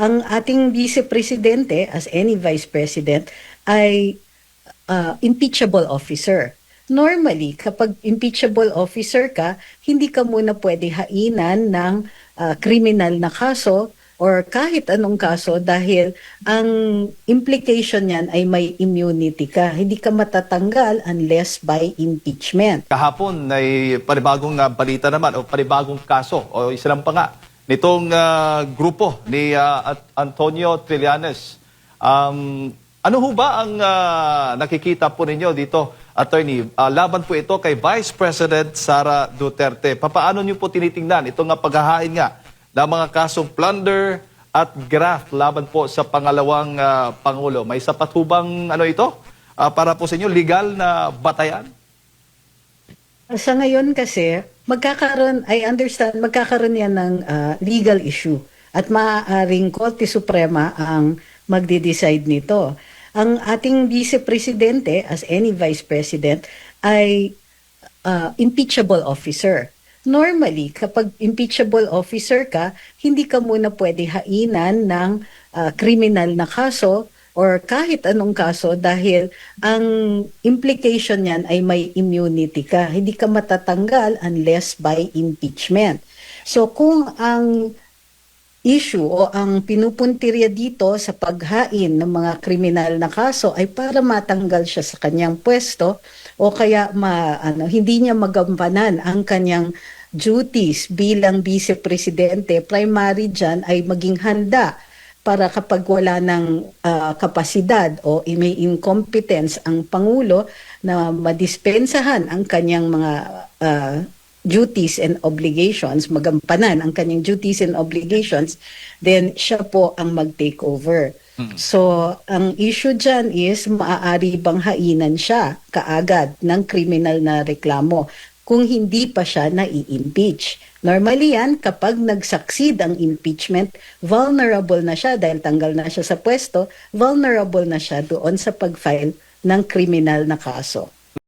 ang ating Vice Presidente, as any Vice President, ay impeachable officer. Normally, kapag impeachable officer ka, hindi ka muna pwede hainan ng criminal na kaso or kahit anong kaso dahil ang implication niyan ay may immunity ka. Hindi ka matatanggal unless by impeachment. Kahapon ay panibagong balita naman o panibagong kaso o isa lang pa nga nitong grupo ni Antonio Trillanes. Ano ho ba ang nakikita po ninyo dito, Attorney? Laban po ito kay Vice President Sara Duterte. Papaano niyo po tinitingnan itong paghahain nga ng mga kasong plunder at graft laban po sa pangalawang Pangulo? May sapat ho bang ito para po sa inyo legal na batayan? Sa ngayon kasi, I understand, magkakaroon yan ng legal issue at maaaring Korte Suprema ang magde-decide nito. Ang ating Vice Presidente, as any Vice President, ay impeachable officer. Normally, kapag impeachable officer ka, hindi ka muna pwede hainan ng criminal na kaso or kahit anong kaso dahil ang implication niyan ay may immunity ka. Hindi ka matatanggal unless by impeachment. So kung ang issue o ang pinupuntirya dito sa paghain ng mga kriminal na kaso ay para matanggal siya sa kanyang pwesto o kaya hindi niya magampanan ang kanyang duties bilang Vice Presidente, primary dyan ay maging handa para kapag wala ng kapasidad o may incompetence ang Pangulo na madispensahan ang kanyang mga duties and obligations, magampanan ang kanyang duties and obligations, then siya po ang mag-take over. So, ang issue dyan is maaari bang hainan siya kaagad ng kriminal na reklamo kung hindi pa siya nai-impeach. Normally yan, kapag nag-succeed ang impeachment, vulnerable na siya dahil tanggal na siya sa pwesto, vulnerable na siya doon sa pag-file ng kriminal na kaso.